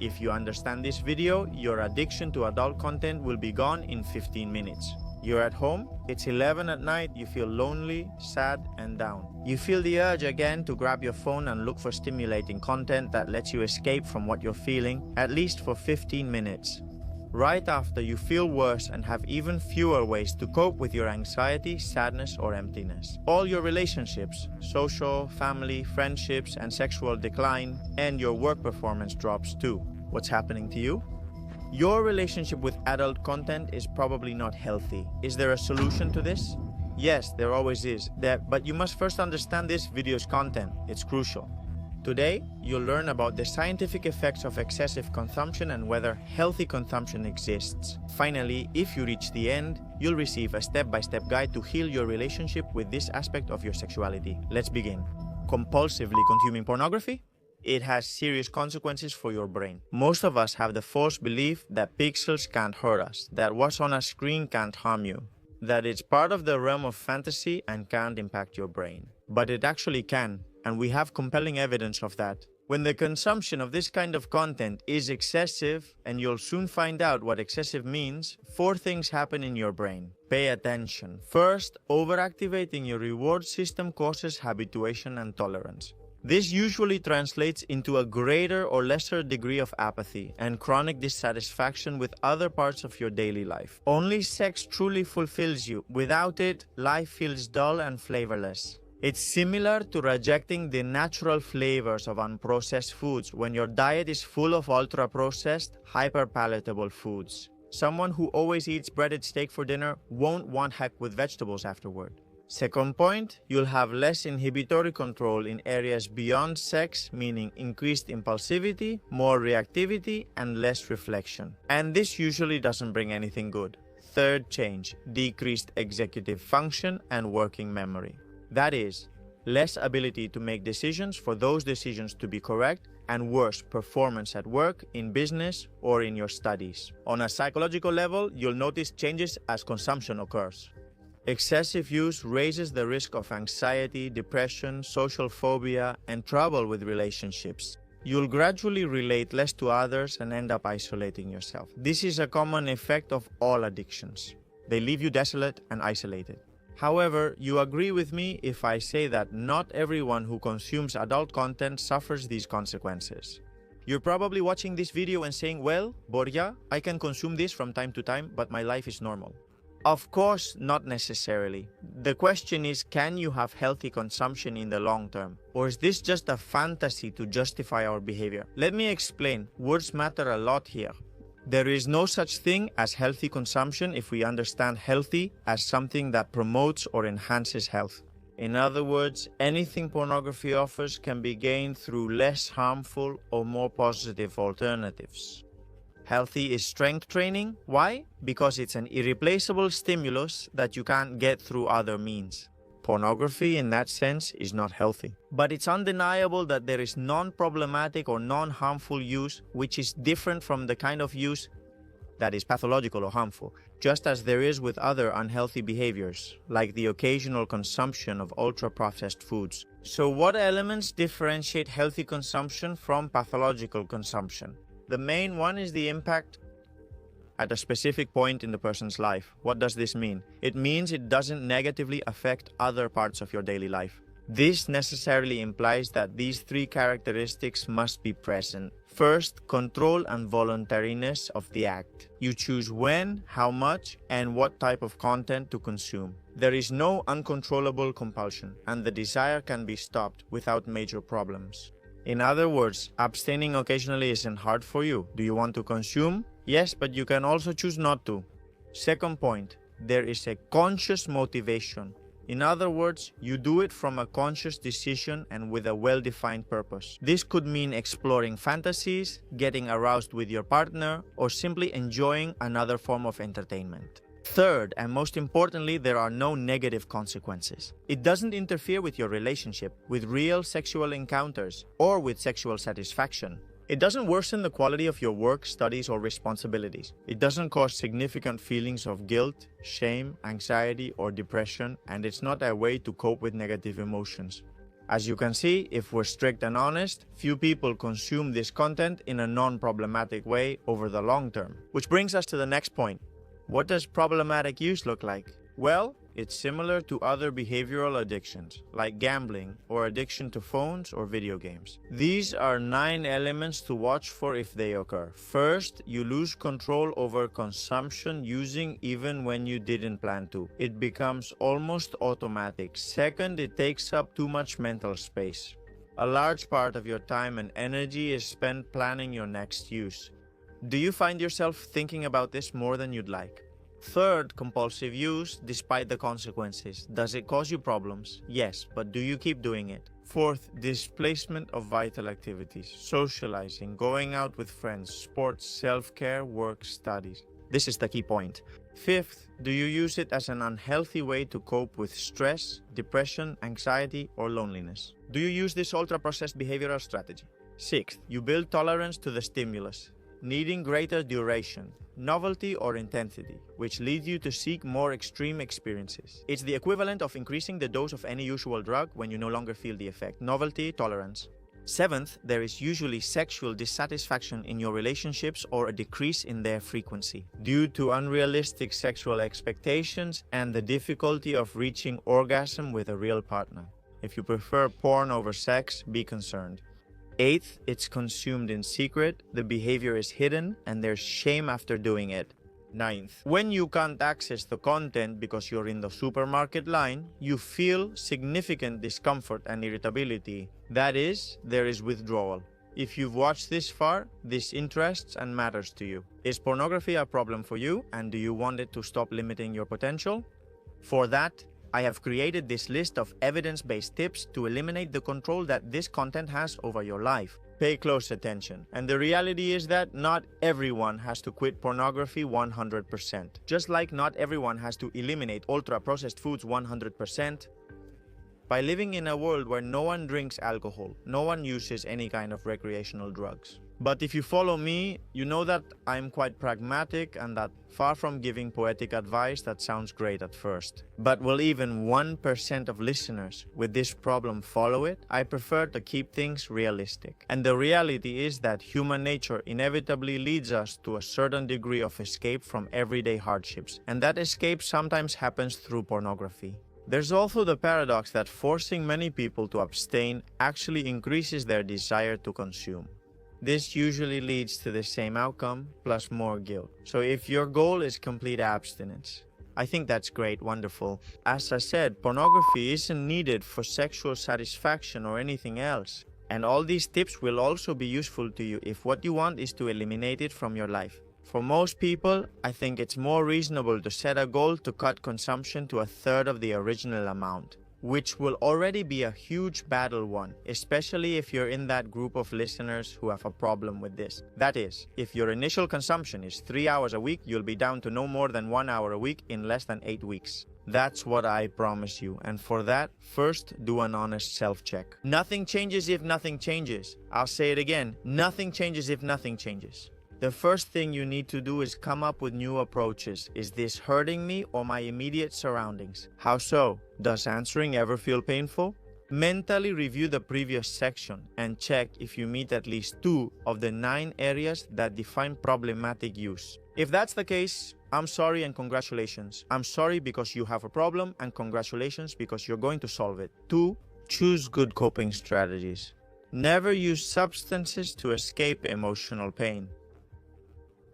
If you understand this video, your addiction to adult content will be gone in 15 minutes. You're at home, it's 11 at night, you feel lonely, sad, and down. You feel the urge again to grab your phone and look for stimulating content that lets you escape from what you're feeling, at least for 15 minutes. Right after, you feel worse and have even fewer ways to cope with your anxiety, sadness, or emptiness. All your relationships, social, family, friendships, and sexual decline, and your work performance drops too. What's happening to you? Your relationship with adult content is probably not healthy. Is there a solution to this? Yes, there always is. But you must first understand this video's content. It's crucial. Today, you'll learn about the scientific effects of excessive consumption and whether healthy consumption exists. Finally, if you reach the end, you'll receive a step-by-step guide to heal your relationship with this aspect of your sexuality. Let's begin. Compulsively consuming pornography? It has serious consequences for your brain. Most of us have the false belief that pixels can't hurt us, that what's on a screen can't harm you, that it's part of the realm of fantasy and can't impact your brain. But it actually can, and we have compelling evidence of that. When the consumption of this kind of content is excessive, and you'll soon find out what excessive means, 4 things happen in your brain. Pay attention. First, overactivating your reward system causes habituation and tolerance. This usually translates into a greater or lesser degree of apathy and chronic dissatisfaction with other parts of your daily life. Only sex truly fulfills you. Without it, life feels dull and flavorless. It's similar to rejecting the natural flavors of unprocessed foods when your diet is full of ultra-processed, hyper-palatable foods. Someone who always eats breaded steak for dinner won't want heck with vegetables afterward. Second point, you'll have less inhibitory control in areas beyond sex, meaning increased impulsivity, more reactivity, and less reflection. And this usually doesn't bring anything good. Third change, decreased executive function and working memory. That is, less ability to make decisions for those decisions to be correct, and worse performance at work, in business, or in your studies. On a psychological level, you'll notice changes as consumption occurs. Excessive use raises the risk of anxiety, depression, social phobia, and trouble with relationships. You'll gradually relate less to others and end up isolating yourself. This is a common effect of all addictions. They leave you desolate and isolated. However, you agree with me if I say that not everyone who consumes adult content suffers these consequences. You're probably watching this video and saying, well, Borja, I can consume this from time to time, but my life is normal. Of course, not necessarily. The question is, can you have healthy consumption in the long term? Or is this just a fantasy to justify our behavior? Let me explain. Words matter a lot here. There is no such thing as healthy consumption if we understand healthy as something that promotes or enhances health. In other words, anything pornography offers can be gained through less harmful or more positive alternatives. Healthy is strength training. Why? Because it's an irreplaceable stimulus that you can't get through other means. Pornography, in that sense, is not healthy. But it's undeniable that there is non-problematic or non-harmful use, which is different from the kind of use that is pathological or harmful, just as there is with other unhealthy behaviors, like the occasional consumption of ultra-processed foods. So what elements differentiate healthy consumption from pathological consumption? The main one is the impact at a specific point in the person's life. What does this mean? It means it doesn't negatively affect other parts of your daily life. This necessarily implies that these 3 characteristics must be present. First, control and voluntariness of the act. You choose when, how much, and what type of content to consume. There is no uncontrollable compulsion, and the desire can be stopped without major problems. In other words, abstaining occasionally isn't hard for you. Do you want to consume? Yes, but you can also choose not to. Second point, there is a conscious motivation. In other words, you do it from a conscious decision and with a well-defined purpose. This could mean exploring fantasies, getting aroused with your partner, or simply enjoying another form of entertainment. Third, and most importantly, there are no negative consequences. It doesn't interfere with your relationship, with real sexual encounters, or with sexual satisfaction. It doesn't worsen the quality of your work, studies, or responsibilities. It doesn't cause significant feelings of guilt, shame, anxiety, or depression, and it's not a way to cope with negative emotions. As you can see, if we're strict and honest, few people consume this content in a non-problematic way over the long term. Which brings us to the next point. What does problematic use look like? Well, it's similar to other behavioral addictions, like gambling or addiction to phones or video games. These are 9 elements to watch for if they occur. First, you lose control over consumption using even when you didn't plan to. It becomes almost automatic. Second, it takes up too much mental space. A large part of your time and energy is spent planning your next use. Do you find yourself thinking about this more than you'd like? Third, compulsive use, despite the consequences. Does it cause you problems? Yes, but do you keep doing it? Fourth, displacement of vital activities, socializing, going out with friends, sports, self-care, work, studies. This is the key point. Fifth, do you use it as an unhealthy way to cope with stress, depression, anxiety, or loneliness? Do you use this ultra-processed behavioral strategy? Sixth, you build tolerance to the stimulus, needing greater duration, novelty or intensity, which leads you to seek more extreme experiences. It's the equivalent of increasing the dose of any usual drug when you no longer feel the effect. Novelty, tolerance. Seventh, there is usually sexual dissatisfaction in your relationships or a decrease in their frequency due to unrealistic sexual expectations and the difficulty of reaching orgasm with a real partner. If you prefer porn over sex, be concerned. Eighth, it's consumed in secret, the behavior is hidden, and there's shame after doing it. Ninth, when you can't access the content because you're in the supermarket line, you feel significant discomfort and irritability. That is, there is withdrawal. If you've watched this far, this interests and matters to you. Is pornography a problem for you, and do you want it to stop limiting your potential? For that, I have created this list of evidence-based tips to eliminate the control that this content has over your life. Pay close attention. And the reality is that not everyone has to quit pornography 100%. Just like not everyone has to eliminate ultra-processed foods 100%. By living in a world where no one drinks alcohol, no one uses any kind of recreational drugs. But if you follow me, you know that I'm quite pragmatic and that far from giving poetic advice that sounds great at first. But will even 1% of listeners with this problem follow it? I prefer to keep things realistic. And the reality is that human nature inevitably leads us to a certain degree of escape from everyday hardships. And that escape sometimes happens through pornography. There's also the paradox that forcing many people to abstain actually increases their desire to consume. This usually leads to the same outcome, plus more guilt. So if your goal is complete abstinence, I think that's great, wonderful. As I said, pornography isn't needed for sexual satisfaction or anything else. And all these tips will also be useful to you if what you want is to eliminate it from your life. For most people, I think it's more reasonable to set a goal to cut consumption to a third of the original amount, which will already be a huge battle won, especially if you're in that group of listeners who have a problem with this. That is, if your initial consumption is 3 hours a week, you'll be down to no more than 1 hour a week in less than 8 weeks. That's what I promise you, and for that, first do an honest self-check. Nothing changes if nothing changes. I'll say it again, nothing changes if nothing changes. The first thing you need to do is come up with new approaches. Is this hurting me or my immediate surroundings? How so? Does answering ever feel painful? Mentally review the previous section and check if you meet at least 2 of the 9 areas that define problematic use. If that's the case, I'm sorry and congratulations. I'm sorry because you have a problem, and congratulations because you're going to solve it. 2. Choose good coping strategies. Never use substances to escape emotional pain.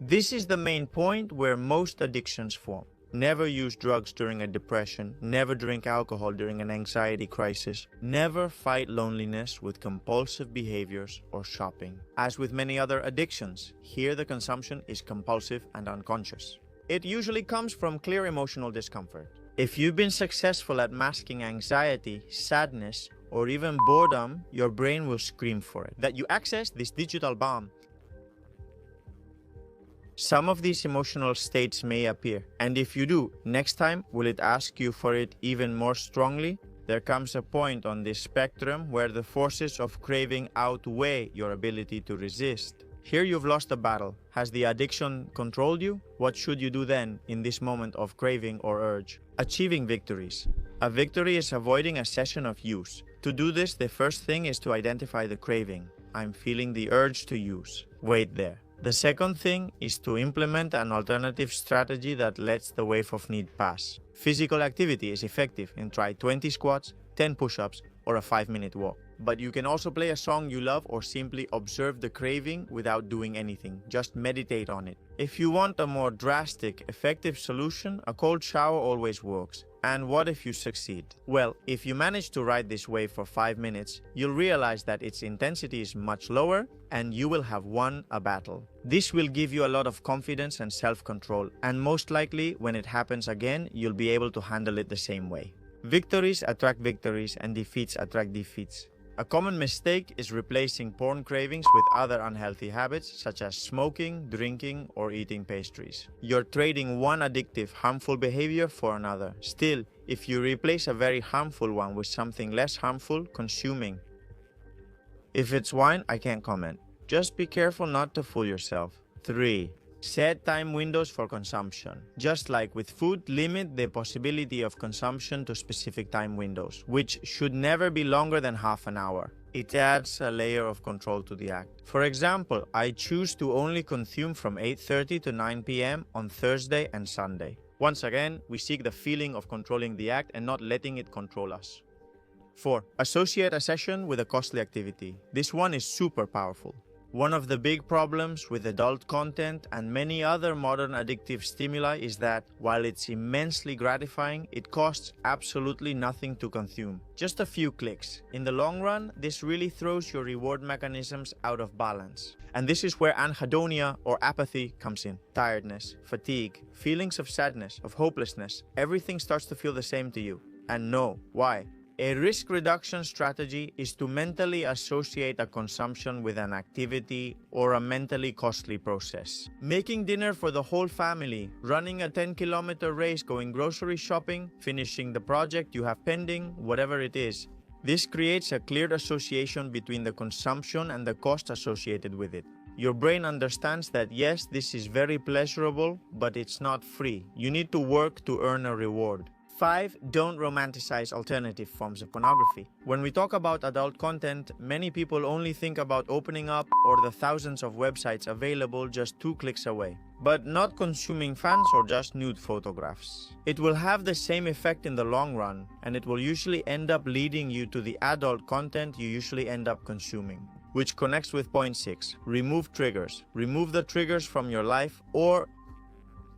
This is the main point where most addictions form. Never use drugs during a depression. Never drink alcohol during an anxiety crisis. Never fight loneliness with compulsive behaviors or shopping. As with many other addictions, here the consumption is compulsive and unconscious. It usually comes from clear emotional discomfort. If you've been successful at masking anxiety, sadness, or even boredom, your brain will scream for it. That you access this digital bomb. Some of these emotional states may appear, and if you do, next time, will it ask you for it even more strongly? There comes a point on this spectrum where the forces of craving outweigh your ability to resist. Here you've lost the battle. Has the addiction controlled you? What should you do then in this moment of craving or urge? Achieving victories. A victory is avoiding a session of use. To do this, the first thing is to identify the craving. I'm feeling the urge to use. Wait there. The second thing is to implement an alternative strategy that lets the wave of need pass. Physical activity is effective and try 20 squats, 10 push-ups, or a 5-minute walk. But you can also play a song you love or simply observe the craving without doing anything. Just meditate on it. If you want a more drastic, effective solution, a cold shower always works. And what if you succeed? Well, if you manage to ride this wave for 5 minutes, you'll realize that its intensity is much lower and you will have won a battle. This will give you a lot of confidence and self-control, and most likely, when it happens again, you'll be able to handle it the same way. Victories attract victories and defeats attract defeats. A common mistake is replacing porn cravings with other unhealthy habits such as smoking, drinking, or eating pastries. You're trading one addictive, harmful behavior for another. Still, if you replace a very harmful one with something less harmful, consuming. If it's wine, I can't comment. Just be careful not to fool yourself. 3. Set time windows for consumption. Just like with food, limit the possibility of consumption to specific time windows, which should never be longer than half an hour. It adds a layer of control to the act. For example, I choose to only consume from 8:30 to 9 p.m. on Thursday and Sunday. Once again, we seek the feeling of controlling the act and not letting it control us. 4. Associate a session with a costly activity. This one is super powerful. One of the big problems with adult content and many other modern addictive stimuli is that, while it's immensely gratifying, it costs absolutely nothing to consume. Just a few clicks. In the long run, this really throws your reward mechanisms out of balance. And this is where anhedonia or apathy comes in. Tiredness, fatigue, feelings of sadness, of hopelessness, everything starts to feel the same to you. And no, why? A risk reduction strategy is to mentally associate a consumption with an activity or a mentally costly process. Making dinner for the whole family, running a 10-kilometer race, going grocery shopping, finishing the project you have pending, whatever it is. This creates a clear association between the consumption and the cost associated with it. Your brain understands that yes, this is very pleasurable, but it's not free. You need to work to earn a reward. 5. Don't romanticize alternative forms of pornography. When we talk about adult content, many people only think about opening up or the thousands of websites available just 2 clicks away, but not consuming fans or just nude photographs. It will have the same effect in the long run, and it will usually end up leading you to the adult content you usually end up consuming. Which connects with point 6. Remove triggers. Remove the triggers from your life or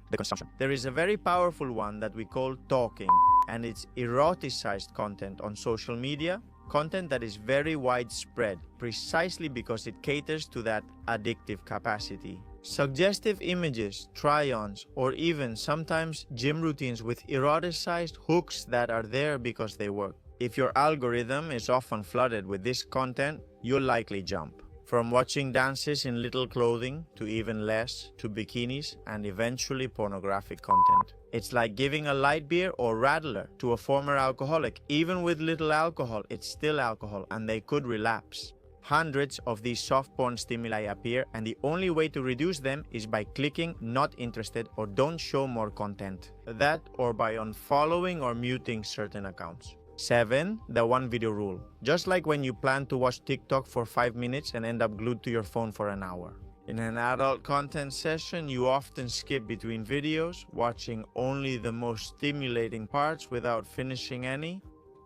the consumption. There is a very powerful one that we call talking, and it's eroticized content on social media, content that is very widespread, precisely because it caters to that addictive capacity. Suggestive images, try-ons, or even sometimes gym routines with eroticized hooks that are there because they work. If your algorithm is often flooded with this content, you'll likely jump. From watching dances in little clothing, to even less, to bikinis, and eventually pornographic content. It's like giving a light beer or Radler to a former alcoholic. Even with little alcohol, it's still alcohol, and they could relapse. Hundreds of these soft porn stimuli appear, and the only way to reduce them is by clicking not interested or don't show more content. That or by unfollowing or muting certain accounts. 7. The one video rule. Just like when you plan to watch TikTok for 5 minutes and end up glued to your phone for an hour. In an adult content session, you often skip between videos, watching only the most stimulating parts without finishing any.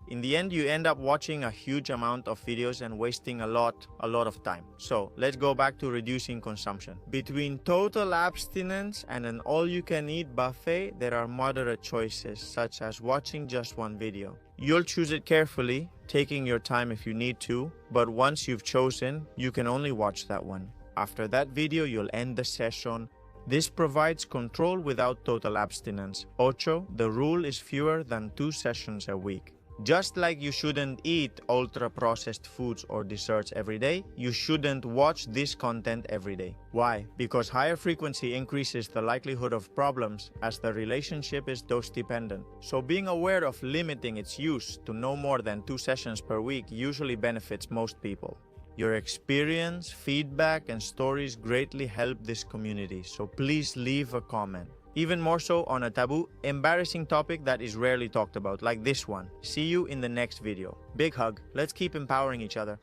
In the end, you end up watching a huge amount of videos and wasting a lot of time. So, let's go back to reducing consumption. Between total abstinence and an all-you-can-eat buffet, there are moderate choices, such as watching just one video. You'll choose it carefully, taking your time if you need to, but once you've chosen, you can only watch that one. After that video, you'll end the session. This provides control without total abstinence. 8. The rule is fewer than 2 sessions a week. Just like you shouldn't eat ultra-processed foods or desserts every day, you shouldn't watch this content every day. Why? Because higher frequency increases the likelihood of problems as the relationship is dose-dependent. So being aware of limiting its use to no more than 2 sessions per week usually benefits most people. Your experience, feedback, and stories greatly help this community, so please leave a comment. Even more so on a taboo, embarrassing topic that is rarely talked about, like this one. See you in the next video. Big hug. Let's keep empowering each other.